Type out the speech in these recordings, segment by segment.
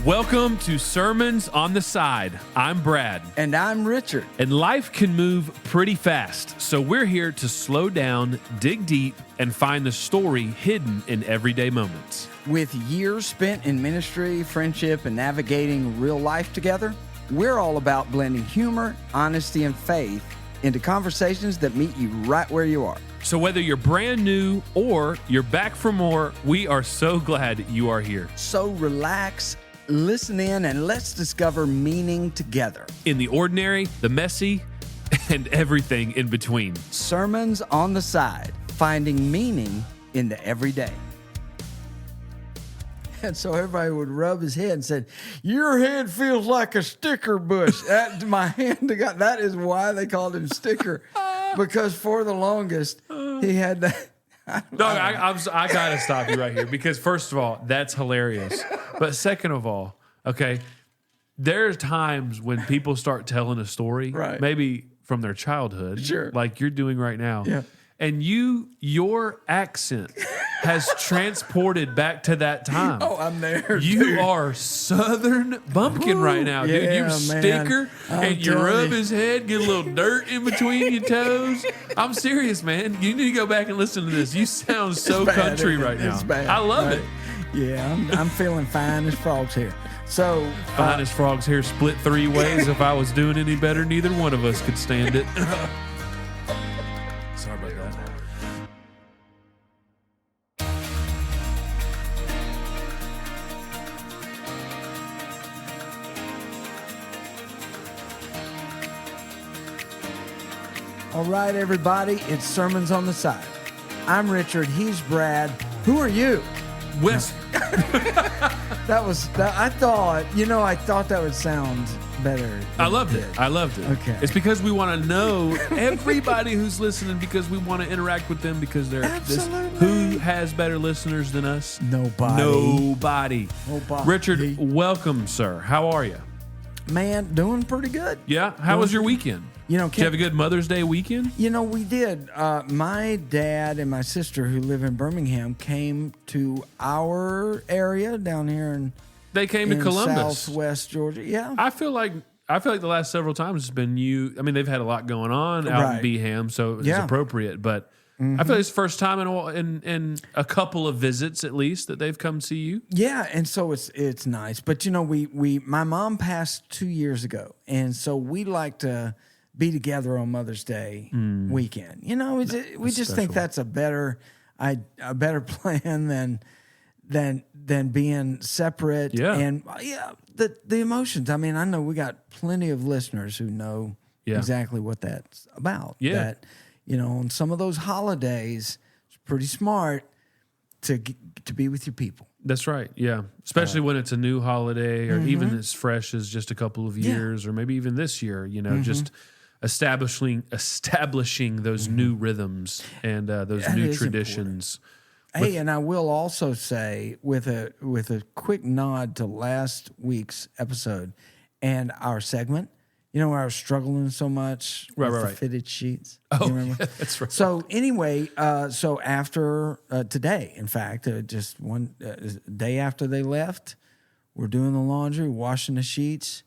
Welcome to Sermons on the Side. I'm Brad. And I'm Richard. And life can move pretty fast, so we're here to slow down, dig deep, and find the story hidden in everyday moments. With years spent in ministry, friendship, and navigating real life together, we're all about blending humor, honesty, and faith into conversations that meet you right where you are. So whether you're brand new or you're back for more, we are so glad you are here. So relax, listen in, and let's discover meaning together. In the ordinary, the messy, and everything in between. Sermons on the Side, finding meaning in the everyday. And so everybody would rub his head and said, "Your head feels like a sticker bush." My hand got, that is why they called him Sticker, because for the longest he had that. No, I got to stop you right here because first of all, that's hilarious. But second of all, okay, there's times when people start telling a story, right, maybe from their childhood, sure, like you're doing right now, yeah, and your accent has transported back to that time. Oh, I'm there. You dude. Are Southern bumpkin right now, dude. Yeah, You Sticker, and you rub his head, get a little dirt in between your toes. I'm serious, man. You need to go back and listen to this. You sound so bad, country right now. It's bad, I love it. Yeah, I'm feeling fine as frogs here. So fine as frogs here, split three ways. If I was doing any better, neither one of us could stand it. Sorry about that. All right, everybody, it's Sermons on the Side. I'm Richard. He's Brad. Who are you? Wes. I thought that would sound better. I loved it. Okay. It's because we want to know everybody who's listening, because we want to interact with them, because they're who has better listeners than us? Nobody. Richard, welcome, sir. How are you? Man, doing pretty good. Yeah. How was your weekend? Did you have a good Mother's Day weekend? We did. My dad and my sister, who live in Birmingham, came to our area down here they came to Columbus, Southwest Georgia. Yeah. I feel like the last several times it's been you. I mean, they've had a lot going on out in Beeham, so it's appropriate. But I feel like it's the first time in a couple of visits, at least, that they've come see you. Yeah, and so it's nice. But my mom passed 2 years ago, and so we like to be together on Mother's Day weekend. We just think that's a better plan than being separate. Yeah. And the emotions. I mean, I know we got plenty of listeners who know exactly what that's about. Yeah. That, on some of those holidays, it's pretty smart to be with your people. That's right. Yeah. Especially when it's a new holiday, or even as fresh as just a couple of years, or maybe even this year, just establishing those new rhythms and those that new traditions. Hey, and I will also say, with a quick nod to last week's episode and our segment, where I was struggling so much with the fitted sheets. Oh, you remember? Yeah, that's right. So anyway, so after today, in fact, just one day after they left, we're doing the laundry, washing the sheets,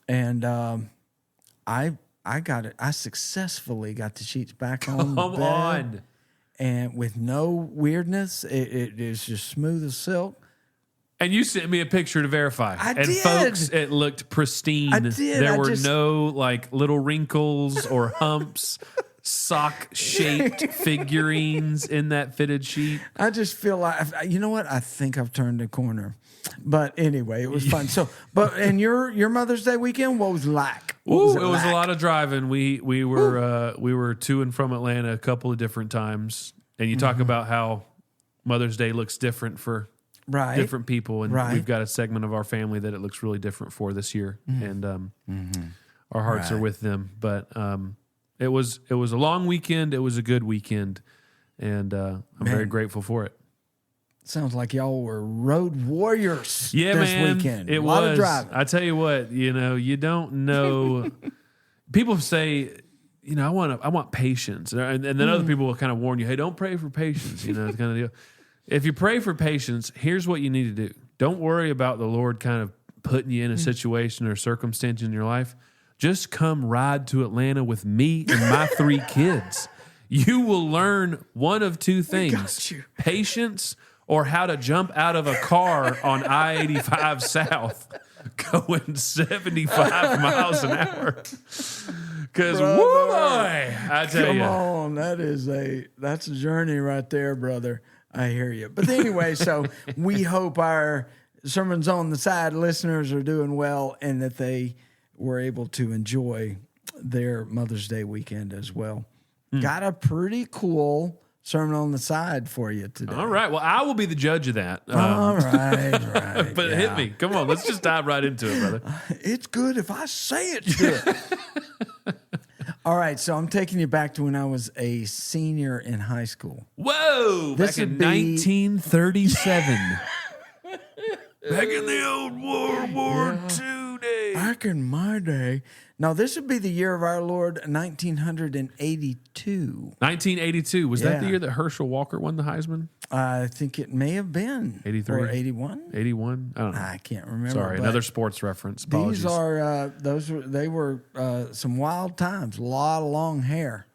and I got it. I successfully got the sheets back on the bed. On. And with no weirdness, it is just smooth as silk. And you sent me a picture to verify. I did. Folks, it looked pristine. I did. There were no little wrinkles or humps, sock-shaped figurines in that fitted sheet. I just feel like, you know what? I think I've turned a corner. But anyway, it was fun. So, and your Mother's Day weekend, what was it like? It was a lot of driving. We were to and from Atlanta a couple of different times, and you talk about how Mother's Day looks different for different people, and we've got a segment of our family that it looks really different for this year, and our hearts are with them. But it was a long weekend. It was a good weekend, and I'm very grateful for it. Sounds like y'all were road warriors this weekend. It a lot was. Of driving. I tell you what, you don't know. People say, I want patience, and then other people will kind of warn you, hey, don't pray for patience. Kind of deal. If you pray for patience, here's what you need to do. don't worry about the Lord kind of putting you in a situation or circumstance in your life. Just come ride to Atlanta with me and my 3 kids. You will learn one of 2 things: patience or how to jump out of a car on I-85 South going 75 miles an hour. Because, woo boy, I tell you. Come on, that's a journey right there, brother. I hear you. But anyway, so we hope our Sermons on the Side listeners are doing well and that they were able to enjoy their Mother's Day weekend as well. Got a pretty cool Sermon on the Side for you today. All right. Well, I will be the judge of that. All right. But hit me. Come on. Let's just dive right into it, brother. It's good if I say it's good. All right. So I'm taking you back to when I was a senior in high school. Whoa. This back in 1937. Back in the old World War II days. Back in my day. Now, this would be the year of our Lord, 1982. 1982. Was that the year that Herschel Walker won the Heisman? I think it may have been. 83? Or 81? 81? I don't know. I can't remember. Sorry, another sports reference. Apologies. These are, they were some wild times. A lot of long hair.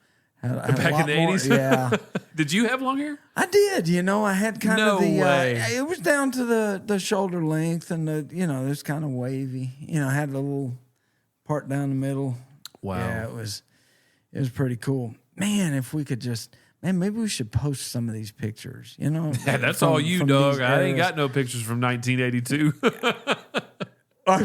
Back in the 80s? Yeah. Did you have long hair? I did. I had kind of the... way. It was down to the shoulder length and it was kind of wavy. I had a little part down the middle. Wow. Yeah, it was pretty cool. Man, if we could just... Man, maybe we should post some of these pictures, Yeah, that's all you, dog. I ain't got no pictures from 1982. I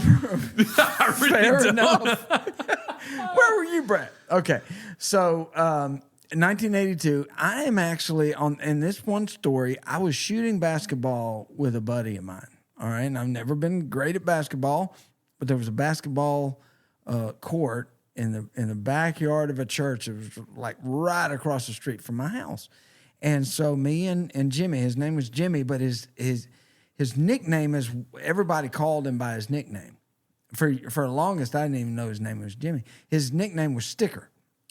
really Fair don't. enough. Where were you, Brett? Okay. So, 1982, I am actually in this one story, I was shooting basketball with a buddy of mine. All right. And I've never been great at basketball, but there was a basketball court in the backyard of a church. It was like right across the street from my house. And so me and Jimmy, his name was Jimmy, but his nickname is, everybody called him by his nickname. For the longest, I didn't even know his name was Jimmy. His nickname was Sticker.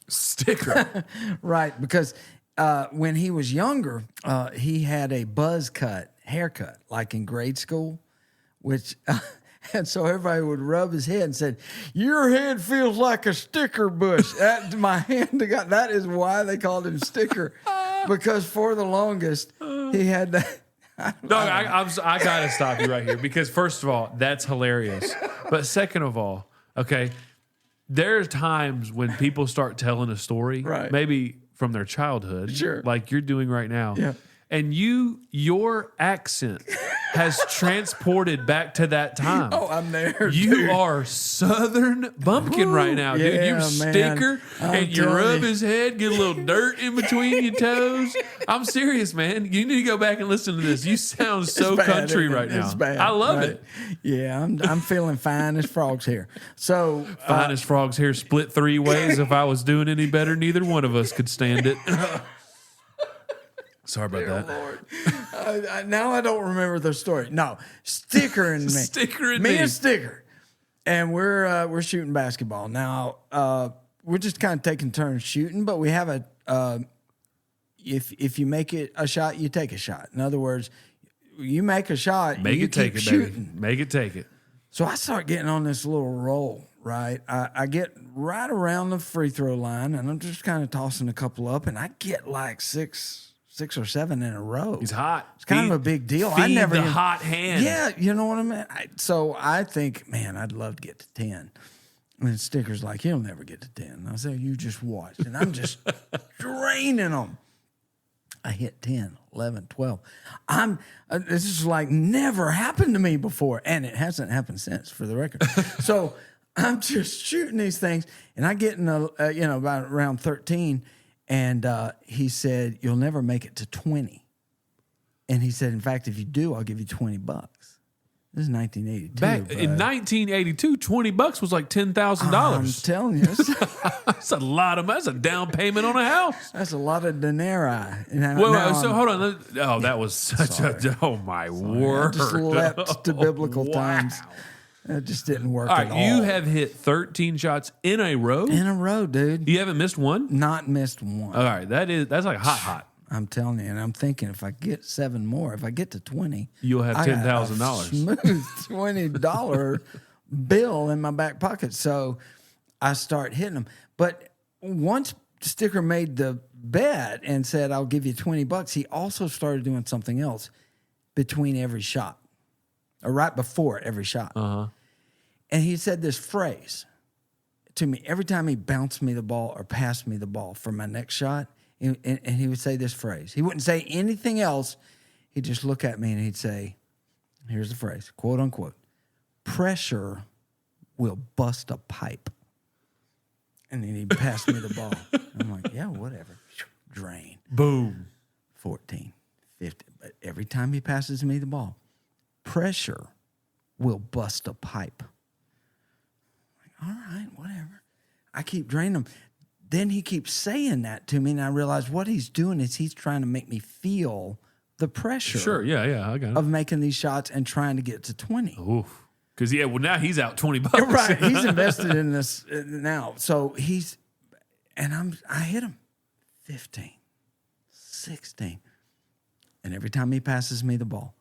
Sticker. Right, because when he was younger, he had a buzz cut haircut, like in grade school, which... And so everybody would rub his head and said, "Your head feels like a sticker bush." My hand got. That is why they called him Sticker, because for the longest he had that. Dog, I gotta stop you right here because first of all, that's hilarious. But second of all, okay, there's times when people start telling a story, right, maybe from their childhood, sure, like you're doing right now, yeah, and your accent has transported back to that time. Oh, I'm there. You dude. Are Southern bumpkin right now, dude. Yeah, You Sticker, and you rub his head, get a little dirt in between your toes. I'm serious, man. You need to go back and listen to this. You sound so bad, country right now. It's bad. I love it. Yeah, I'm feeling fine as frogs here. So fine as frogs here, split 3 ways. If I was doing any better, neither one of us could stand it. Sorry about that. Lord. Now I don't remember the story. No, Sticker and me. Sticker and me. And Sticker. And we're shooting basketball. Now, we're just kind of taking turns shooting, but we have if you make it a shot, you take a shot. In other words, you make a shot, make you it take keep it, shooting. baby. Make it take it. So I start getting on this little roll, right? I get right around the free throw line, and I'm just kind of tossing a couple up, and I get like six or 7 in a row. He's hot. It's kind of a big deal. Feed I never the hot hand. Yeah, you know what I mean? So I think, man, I'd love to get to 10. And Sticker's like, he'll never get to 10. And I say, you just watch. And I'm just draining them. I hit 10, 11, 12. This is like never happened to me before. And it hasn't happened since, for the record. So I'm just shooting these things. And I get in about around 13. And he said, "You'll never make it to 20." And he said, "In fact, if you do, I'll give you $20." This is 1982. Back in 1982, $20 was like $10,000. I'm telling you, that's a lot of money. That's a down payment on a house. That's a lot of denarii. So hold on. Oh, that was such a. Oh my word! I just leapt to biblical times. It just didn't work at all. You have hit 13 shots in a row? In a row, dude. You haven't missed one? Not missed one. All right. That's like hot. I'm telling you, and I'm thinking if I get 7 more, if I get to 20, you'll have $10,000. Smooth $20 bill in my back pocket. So I start hitting them. But once Sticker made the bet and said, "I'll give you $20," he also started doing something else between every shot, or right before every shot. And he said this phrase to me every time he bounced me the ball or passed me the ball for my next shot. And he would say this phrase. He wouldn't say anything else. He'd just look at me and he'd say, here's the phrase, quote unquote, "Pressure will bust a pipe." And then he'd pass me the ball. I'm like, yeah, whatever. Drain. Boom. 14, 15. But every time he passes me the ball, "Pressure will bust a pipe." Like, all right, whatever. I keep draining him. Then he keeps saying that to me, and I realize what he's doing is he's trying to make me feel the pressure. Sure, yeah, I got it. Of making these shots and trying to get to 20. Oof. Because, well, now he's out $20. Right, he's invested in this now. So I hit him 15, 16. And every time he passes me the ball,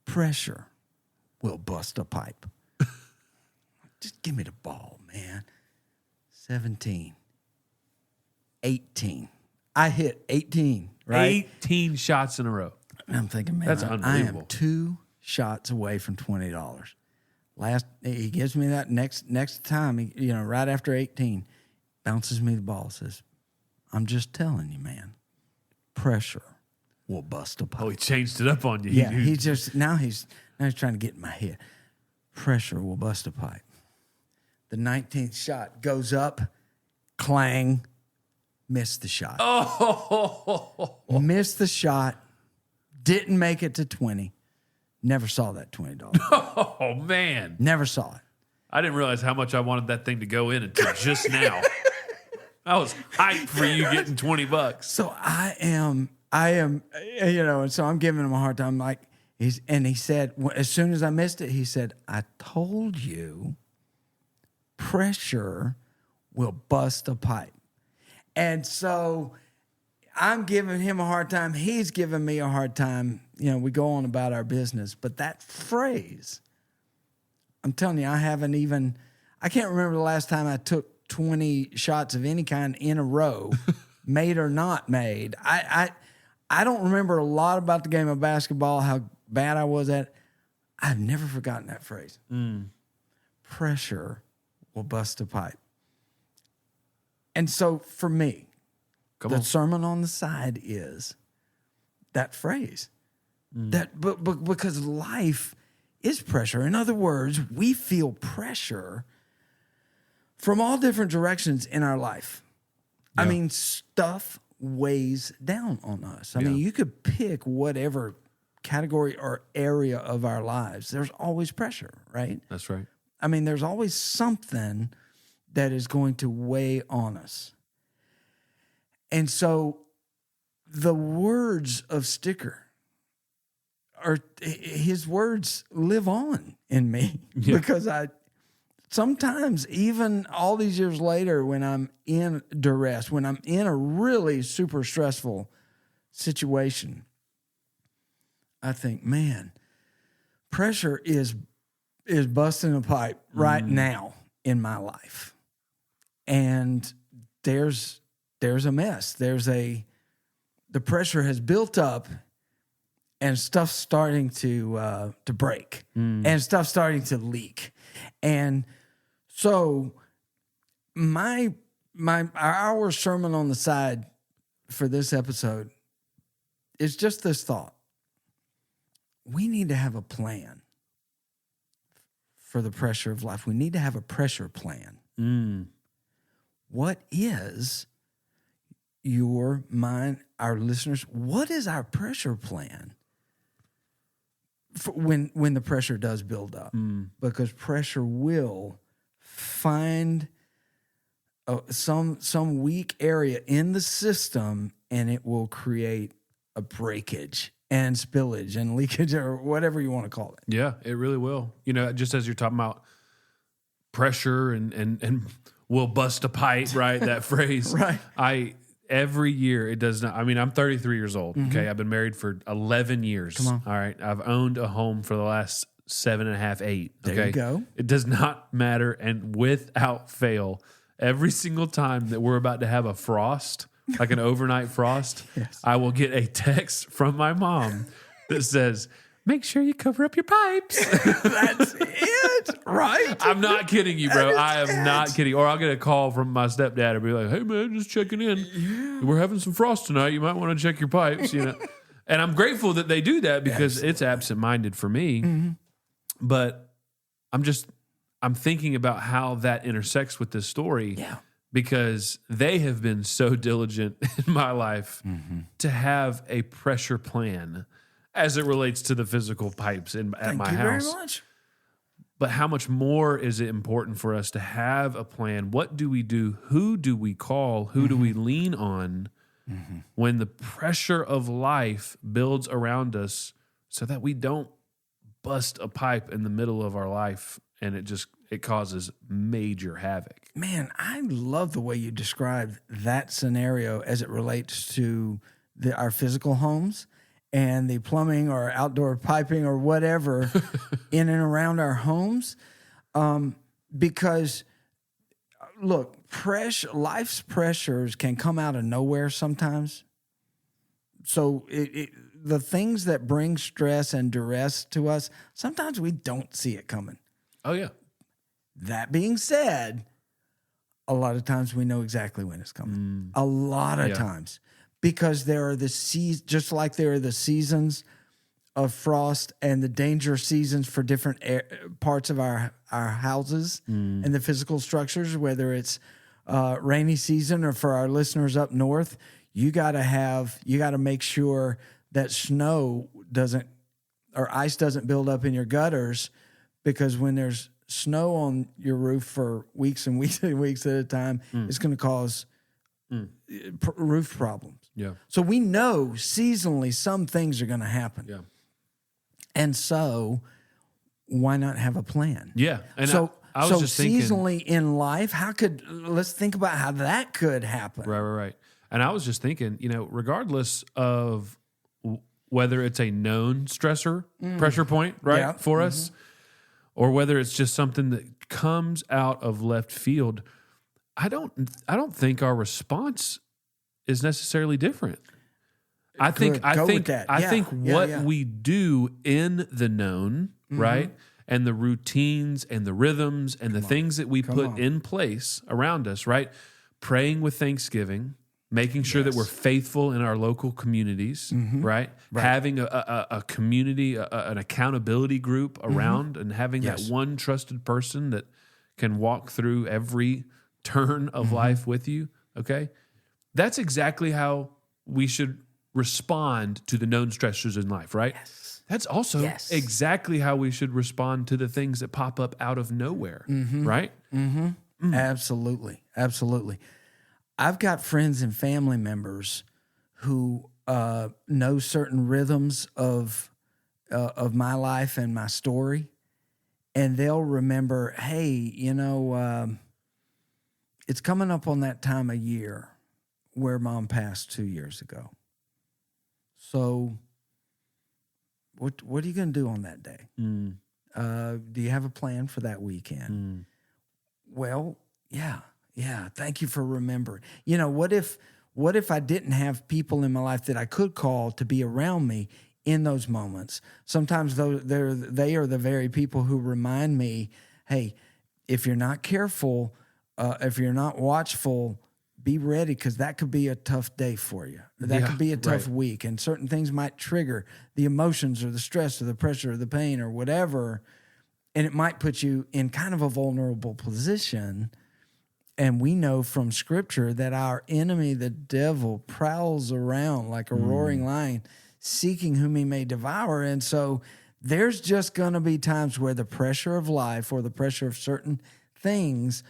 "Pressure will bust a pipe." Just give me the ball, man. 17. 18. I hit 18, right? 18 shots in a row. And I'm thinking, man, that's I unbelievable. am 2 shots away from $20. He gives me that next time, right after 18, bounces me the ball, says, "I'm just telling you, man, pressure will bust a pipe." Oh, he changed it up on you. Yeah, now he's trying to get in my head. Pressure will bust a pipe. The 19th shot goes up, clang, missed the shot. Oh, missed the shot, didn't make it to 20. Never saw that $20. Oh, man. Never saw it. I didn't realize how much I wanted that thing to go in until just now. I was hyped for you getting $20. So I am, and so I'm giving him a hard time. Like he said, as soon as I missed it, he said, "I told you, pressure will bust a pipe." And so I'm giving him a hard time. He's giving me a hard time. We go on about our business. But that phrase, I'm telling you, I can't remember the last time I took 20 shots of any kind in a row, made or not made. I don't remember a lot about the game of basketball, how bad I was at it. I've never forgotten that phrase. Pressure will bust a pipe. And so for me, the sermon on the side is that phrase. Because life is pressure. In other words, we feel pressure from all different directions in our life. Yeah. I mean, stuff weighs down on us. I mean, you could pick whatever category or area of our lives. There's always pressure, right? That's right. I mean, there's always something that is going to weigh on us. And so the words of Sticker his words live on in me because sometimes even all these years later, when I'm in duress, when I'm in a really super stressful situation, I think, man, pressure is busting a pipe right now in my life. And there's a mess. The pressure has built up and stuff's starting to break and stuff's starting to leak. And so our sermon on the side for this episode is just this thought. We need to have a plan for the pressure of life. We need to have a pressure plan. What is our listeners, what is our pressure plan for when the pressure does build up? Because pressure will find some weak area in the system, and it will create a breakage and spillage and leakage or whatever you want to call it. Yeah, it really will. Just as you're talking about pressure and will bust a pipe, right? That phrase. Right. every year it does not. I mean, I'm 33 years old. Okay. I've been married for 11 years. Come on. All right. I've owned a home for the last 7.5, 8. Okay. There you go. It does not matter. And without fail, every single time that we're about to have a frost, like an overnight frost, Yes. I will get a text from my mom that says, make sure you cover up your pipes. That's it, right? I'm not kidding you, bro. I am it. not kidding. Or I'll get a call from my stepdad and be like, hey, man, just checking in. Yeah. We're having some frost tonight. You might want to check your pipes, you know. And I'm grateful that they do that because it's absent-minded for me. Mm-hmm. But I'm thinking about how that intersects with this story. Yeah. Because they have been so diligent in my life to have a pressure plan as it relates to the physical pipes at my house. Thank you very much. But how much more is it important for us to have a plan? What do we do? Who do we call? Who do we lean on when the pressure of life builds around us so that we don't bust a pipe in the middle of our life and it causes major havoc? Man, I love the way you described that scenario as it relates to our physical homes and the plumbing or outdoor piping or whatever in and around our homes. Because, look, life's pressures can come out of nowhere sometimes. So the things that bring stress and duress to us, sometimes we don't see it coming. Oh, yeah. That being said, a lot of times we know exactly when it's coming. A lot of times. Because there are the just like there are the seasons of frost and the danger seasons for different parts of our houses and the physical structures, whether it's rainy season or for our listeners up north, you got to make sure that snow or ice doesn't build up in your gutters, because when there's snow on your roof for weeks and weeks and weeks at a time, it's going to cause roof problems. Yeah. So we know seasonally some things are going to happen. Yeah. And so why not have a plan? Yeah. And so I was just thinking, seasonally in life, let's think about how that could happen. Right. And I was just thinking, regardless of whether it's a known stressor, pressure point, right, for us, or whether it's just something that comes out of left field, I don't think our response is necessarily different. I think what we do in the known, right, and the routines and the rhythms and the things that we put in place around us, right, praying with thanksgiving, making sure that we're faithful in our local communities, right? Having a community, an accountability group around, and having that one trusted person that can walk through every turn of life with you, okay? That's exactly how we should respond to the known stressors in life, right? Yes. That's also exactly how we should respond to the things that pop up out of nowhere, right? Absolutely. I've got friends and family members who know certain rhythms of my life and my story, and they'll remember, hey, it's coming up on that time of year where Mom passed 2 years ago. So what are you going to do on that day? Do you have a plan for that weekend? Well, yeah. Thank you for remembering. What if I didn't have people in my life that I could call to be around me in those moments? Sometimes they are the very people who remind me, hey, if you're not careful, if you're not watchful, be ready, because that could be a tough day for you. That could be a tough week, and certain things might trigger the emotions or the stress or the pressure or the pain or whatever, and it might put you in kind of a vulnerable position. And we know from Scripture that our enemy, the devil, prowls around like a roaring lion, seeking whom he may devour. And so there's just going to be times where the pressure of life or the pressure of certain things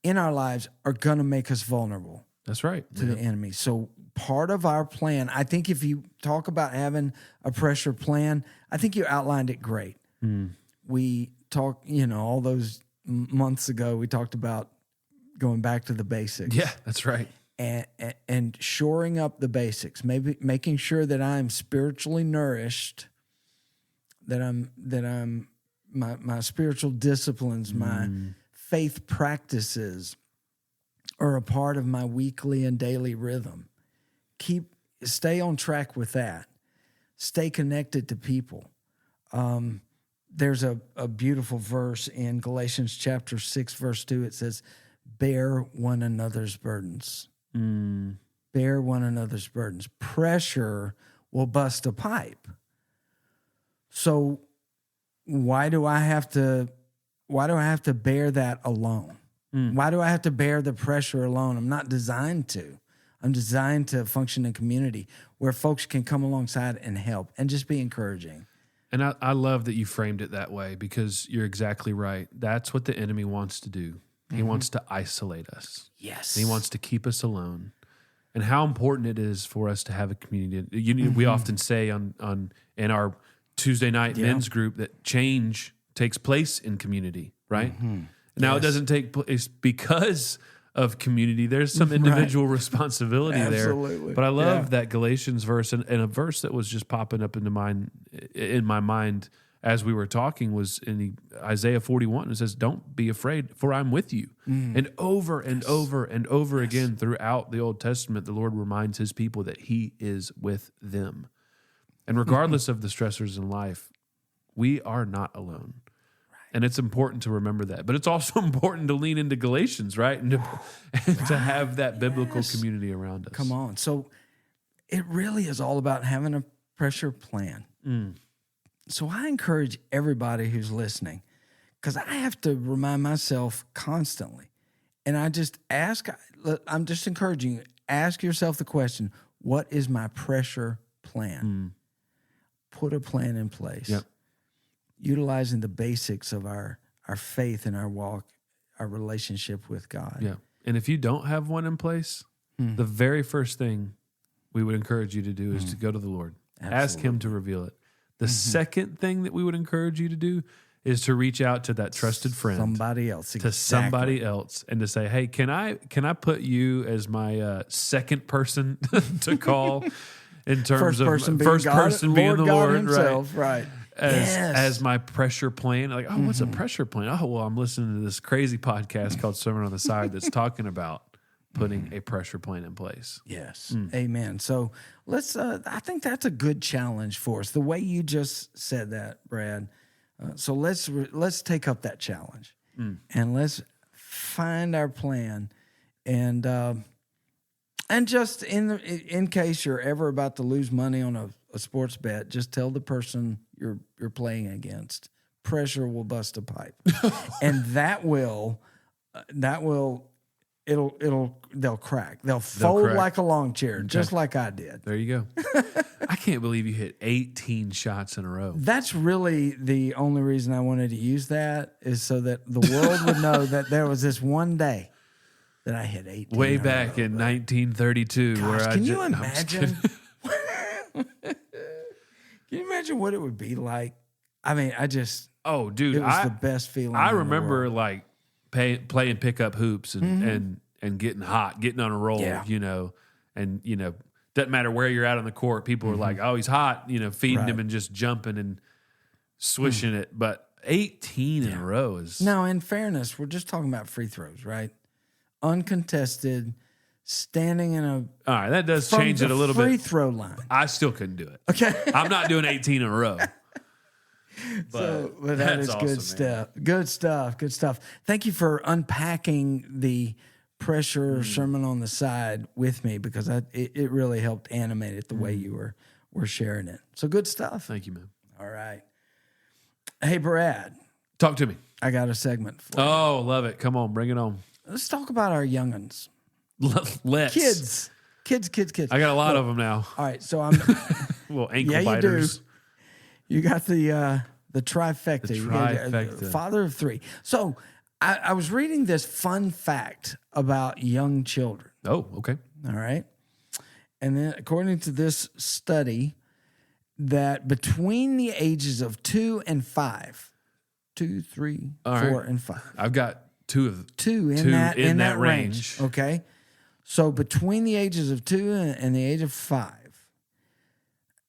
in our lives are going to make us vulnerable. That's right. To the enemy. So part of our plan, I think if you talk about having a pressure plan, I think you outlined it great. We talked, all those months ago, we talked about going back to the basics. Yeah, that's right. and shoring up the basics, maybe making sure that I'm spiritually nourished, that my spiritual disciplines, my faith practices are a part of my weekly and daily rhythm. Stay on track with that. Stay connected to people. There's a beautiful verse in Galatians chapter 6, verse 2. It says, bear one another's burdens. Bear one another's burdens. Pressure will bust a pipe. So why do I have to bear that alone? Why do I have to bear the pressure alone? I'm not designed to. I'm designed to function in community where folks can come alongside and help and just be encouraging. And I love that you framed it that way, because you're exactly right. That's what the enemy wants to do. He wants to isolate us. Yes. He wants to keep us alone. And how important it is for us to have a community. We often say in our Tuesday night men's group that change takes place in community, right? Now it doesn't take place because of community. There's some individual responsibility there. But I love that Galatians verse, and a verse that was just popping up in my mind as we were talking was in Isaiah 41. It says, don't be afraid, for I'm with you. And over and over and over again throughout the Old Testament, the Lord reminds his people that he is with them. And regardless of the stressors in life, we are not alone. And it's important to remember that. But it's also important to lean into Galatians, right? And to have that biblical community around us. Come on. So it really is all about having a pressure plan. So I encourage everybody who's listening, because I have to remind myself constantly. And I'm just encouraging you, ask yourself the question, what is my pressure plan? Put a plan in place. Yep. Utilizing the basics of our faith and our walk, our relationship with God. Yeah. And if you don't have one in place, the very first thing we would encourage you to do is to go to the Lord. Absolutely. Ask him to reveal it. The second thing that we would encourage you to do is to reach out to that trusted friend. Somebody else. To somebody else, and to say, hey, can I put you as my second person to call in terms of first person being the Lord himself, right? As my pressure plan. Like, oh, what's a pressure plan? Oh, well, I'm listening to this crazy podcast called Sermon on the Side that's talking about putting a pressure plan in place. Yes. Amen. So let's, I think that's a good challenge for us. The way you just said that, Brad. So let's take up that challenge and let's find our plan. And just in case you're ever about to lose money on a sports bet, just tell the person you're playing against, pressure will bust a pipe. And they'll crack. They'll fold crack like a lawn chair, just like I did. There you go. I can't believe you hit 18 shots in a row. That's really the only reason I wanted to use that, is so that the world would know that there was this one day that I hit 18. Way back in 1932. Gosh, can you imagine? Can you imagine what it would be like? I mean, oh, dude, it was the best feeling. I remember like playing pickup hoops and getting hot, getting on a roll, and doesn't matter where you're at on the court. People were like, oh, he's hot, feeding him and just jumping and swishing it. But 18 in a row is... Now, in fairness, we're just talking about free throws, right? Uncontested, standing in a... All right, that does change it a little bit. Free throw line. I still couldn't do it. Okay. I'm not doing 18 in a row. But that is awesome, good stuff. Man. Good stuff. Thank you for unpacking the pressure sermon on the side with me, because it really helped animate it the way you were sharing it. So good stuff. Thank you, man. All right. Hey, Brad. Talk to me. I got a segment for you. Oh, love it. Come on, bring it on. Let's talk about our young'uns. Let's. Kids. I got a lot of them now. All right, so I'm... Little ankle biters. You got the trifecta. The trifecta. You got, father of three. So I was reading this fun fact about young children. Oh, okay. All right. And then according to this study, that between the ages of 2 and 5, 2, 3, 4, and 5. I've got two in that range. Okay. So between the ages of 2 and the age of 5,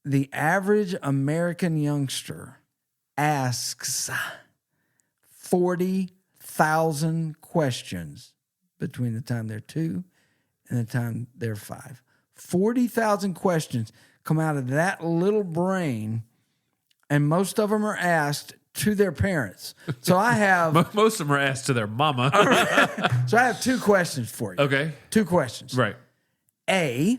the average American youngster asks 40,000 questions between the time they're 2 and the time they're 5. 40,000 questions come out of that little brain, and most of them are asked to their parents. So I have... Most of them are asked to their mama. So I have 2 questions for you. Okay. 2 questions. Right. A...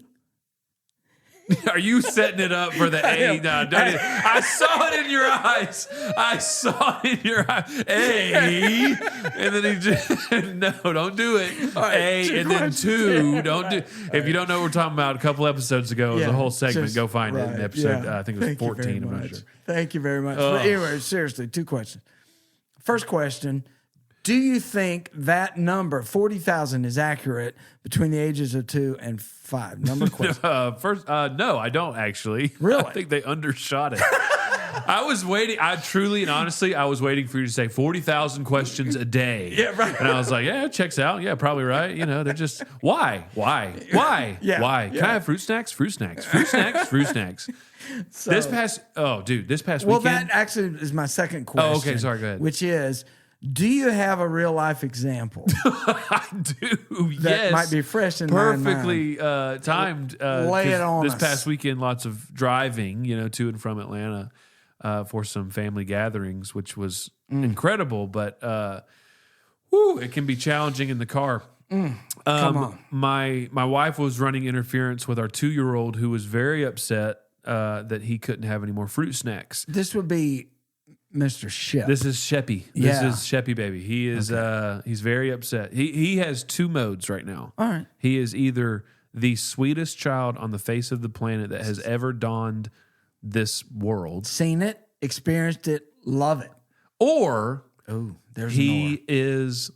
Are you setting it up for the A? No, don't even. I saw it in your eyes. I saw it in your eyes. A, and then he just no, don't do it. Right, A, and then 2, don't do. If you don't know what we're talking about, a couple episodes ago, it was a whole segment. Go find it in episode. I think it was 14. I'm not sure. Thank you very much. But anyway, seriously, 2 questions. First question. Do you think that number, 40,000, is accurate between the ages of 2 and 5? Number question. No, I don't actually. Really? I think they undershot it. I was waiting. I truly and honestly, I was waiting for you to say 40,000 questions a day. Yeah, right. And I was like, yeah, it checks out. Yeah, probably right. You know, they're just, why? Yeah, Why? yeah. Can I have fruit snacks? Fruit snacks. So, This past weekend. well, that actually is my second question. Oh, okay. Sorry, go ahead. Which is, do you have a real life example I do. that might be fresh in perfectly timed. Lay it on this us. past weekend, lots of driving, to and from Atlanta for some family gatherings, which was incredible. But it can be challenging in the car. Come on. My wife was running interference with our 2-year-old, who was very upset that he couldn't have any more fruit snacks. This would be Mr. Shep. This is Sheppy. Yeah. This is Sheppy baby. He is he's very upset. He has 2 modes right now. All right. He is either the sweetest child on the face of the planet that has ever donned this world, Seen it, experienced it, love it. or There's he is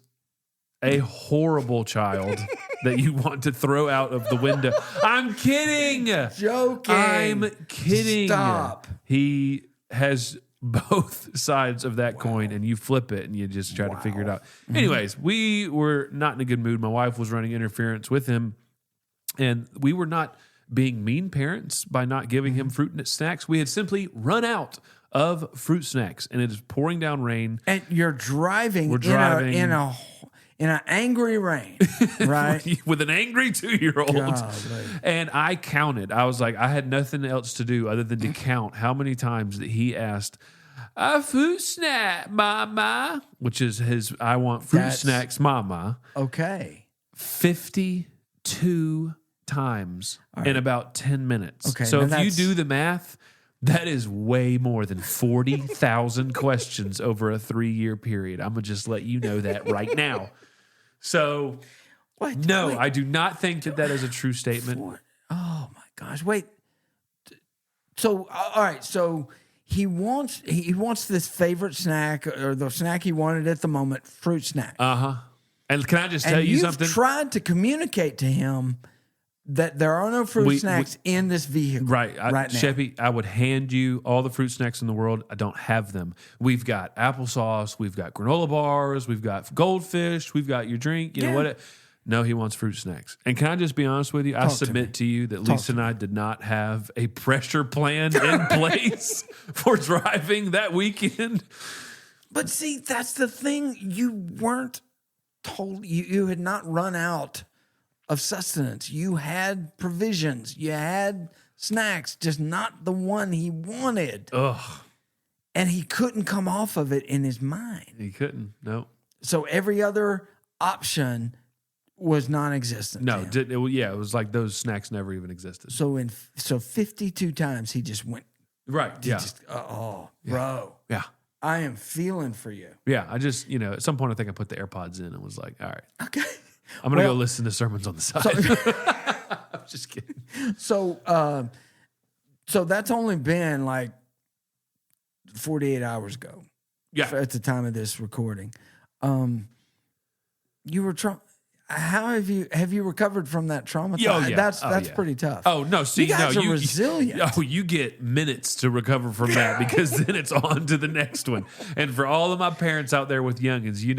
a horrible child that you want to throw out of the window. I'm kidding. Joking. I'm kidding. Stop. He has both sides of that coin, and you flip it and you just try to figure it out. Anyways, we were not in a good mood. My wife was running interference with him, and we were not being mean parents by not giving him fruit and snacks. We had simply run out of fruit snacks, and it is pouring down rain. And you're driving, We're driving in an angry rain, right? with an angry 2-year-old. Golly. And I counted. I was like, I had nothing else to do other than to count how many times that he asked, a fruit snack, mama, which is his, I want fruit snacks, mama. Okay. 52 times in about 10 minutes. Okay, so now if you do the math, that is way more than 40,000 questions over a 3-year period. I'm going to just let you know that right now. So, Wait, I do not think that is a true statement. Oh my gosh! Wait. So all right. So he wants this favorite snack, or the snack he wanted at the moment, fruit snack. And can I just tell and you you've something? tried to communicate to him that there are no fruit snacks in this vehicle right now. Sheppy, I would hand you all the fruit snacks in the world. I don't have them. We've got applesauce. We've got granola bars. We've got goldfish. We've got your drink. You know what? No, he wants fruit snacks. And can I just be honest with you? I submit to you that Lisa and I did not have a pressure plan in place for driving that weekend. But see, that's the thing. You weren't told. You had not run out of sustenance. You had provisions. You had snacks, just not the one he wanted. Ugh. And he couldn't come off of it in his mind. He couldn't. No. So every other option was non-existent. No. It was like those snacks never even existed. So 52 times he just went. Right. Yeah. Bro. Yeah. I am feeling for you. Yeah. I just, at some point I think I put the AirPods in and was like, all right. Okay. I'm going to go listen to sermons on the side. I'm just kidding. So that's only been like 48 hours ago. Yeah. At the time of this recording. You were how have you recovered from that trauma? Oh, yeah. That's pretty tough. Oh, no. See, you guys are resilient. You get minutes to recover from that because then it's on to the next one. And for all of my parents out there with youngins, you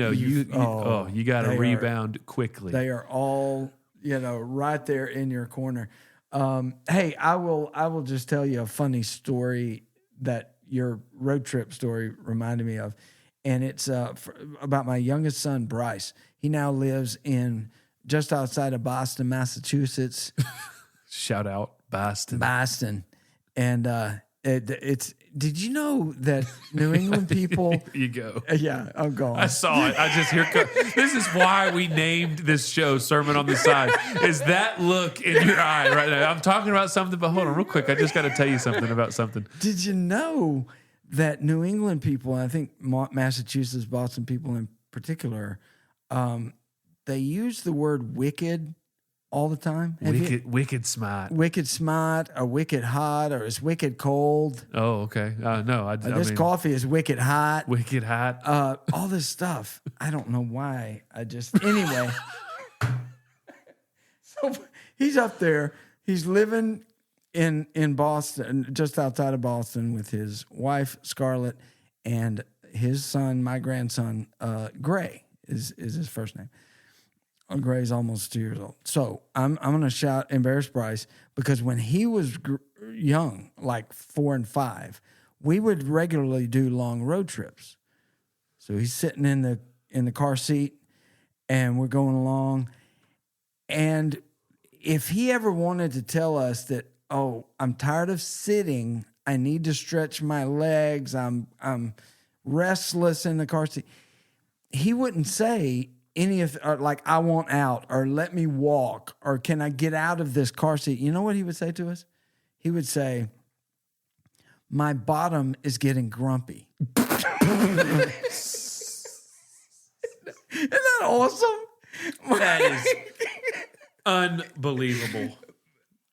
got to rebound quickly. They are all, right there in your corner. Hey, I will just tell you a funny story that your road trip story reminded me of. And it's about my youngest son, Bryce. He now lives in just outside of Boston, Massachusetts. Shout out Boston. Boston. And did you know that New England people... Here you go. Yeah, I'm going. I saw it. I just hear. This is why we named this show Sermon on the Side. Is that look in your eye right now? I'm talking about something, but hold on real quick. I just got to tell you something about something. Did you know that New England people, and I think Massachusetts, Boston people in particular, they use the word wicked all the time? Wicked smart. Wicked smart, or wicked hot, or it's wicked cold. Oh, okay. No, this coffee is wicked hot. Wicked hot. All this stuff. I don't know why. Anyway. So he's up there. He's living in Boston, just outside of Boston, with his wife, Scarlett, and his son, my grandson, Gray is his first name. Gray's almost 2 years old. So I'm going to embarrass Bryce, because when he was young, like 4 and 5, we would regularly do long road trips. So he's sitting in the car seat, and we're going along. And if he ever wanted to tell us that, oh, I'm tired of sitting, I need to stretch my legs, I'm restless in the car seat, he wouldn't say any of, or like, I want out, or let me walk, or can I get out of this car seat? You know what he would say to us? He would say, my bottom is getting grumpy. Isn't that awesome? That is unbelievable.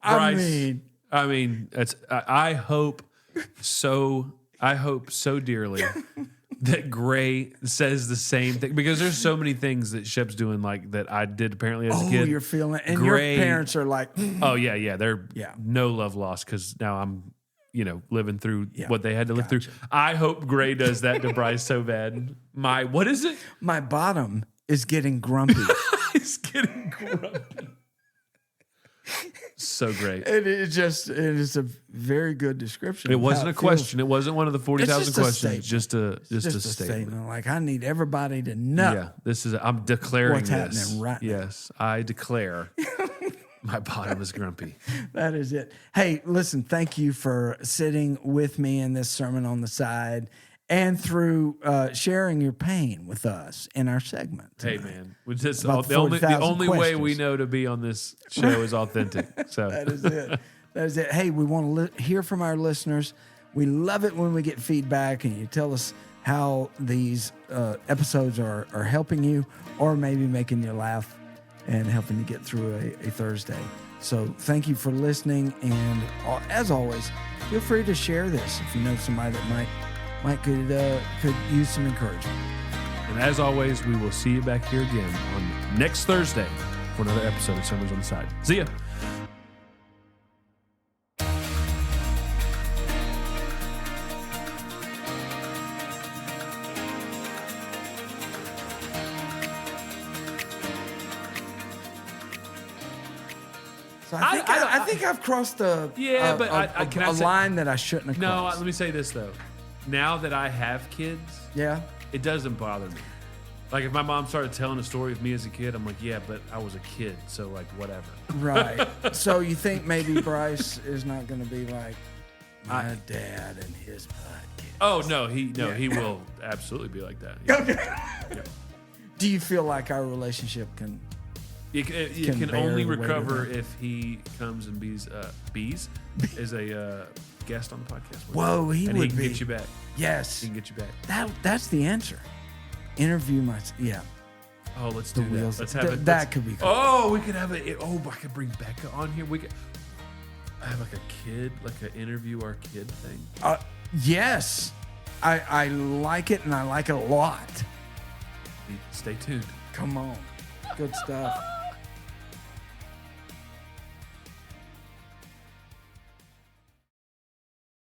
Bryce, I mean, I hope so dearly that Gray says the same thing, because there's so many things that Shep's doing like that I did apparently as a kid. Oh, you're feeling it. And Gray, your parents are like, oh yeah. They're no love lost, because now I'm, living through what they had to live through. I hope Gray does that to Bryce so bad. What is it? My bottom is getting grumpy. It's getting grumpy. So great. It is a very good description. It wasn't a question. It wasn't one of the 40,000 questions. Just a statement. Like, I need everybody to know. Yeah, this is. I'm declaring what's happening right now. Yes, I declare. My bottom is grumpy. That is it. Hey, listen, thank you for sitting with me in this Sermon on the Side, and through sharing your pain with us in our segment tonight. Hey, man, the only way we know to be on this show is authentic. So that is it. That is it. Hey, we want to hear from our listeners. We love it when we get feedback and you tell us how these episodes are helping you, or maybe making you laugh and helping you get through a Thursday. So thank you for listening. And as always, feel free to share this if you know somebody that could use some encouragement. And as always, we will see you back here again on next Thursday for another episode of Sermons on the Side. See ya. So I think I've crossed a line that I shouldn't have crossed. No, let me say this, though. Now that I have kids, it doesn't bother me. Like, if my mom started telling a story of me as a kid, I'm like, yeah, but I was a kid, so, like, whatever. Right. So you think maybe Bryce is not going to be like my dad and his podcast? Oh, no, he will absolutely be like that. Yeah. Okay. Yeah. Do you feel like our relationship can... It can only recover if he comes and is a guest on the podcast. Whoa, he can get you back. Yes, he can get you back. That's the answer. Interview my Oh, let's do that. Let's have it. That could be cool. Oh, we could have it. Oh, I could bring Becca on here. I have like a kid, like an interview our kid thing. Yes, I like it, and I like it a lot. Stay tuned. Come on, good stuff.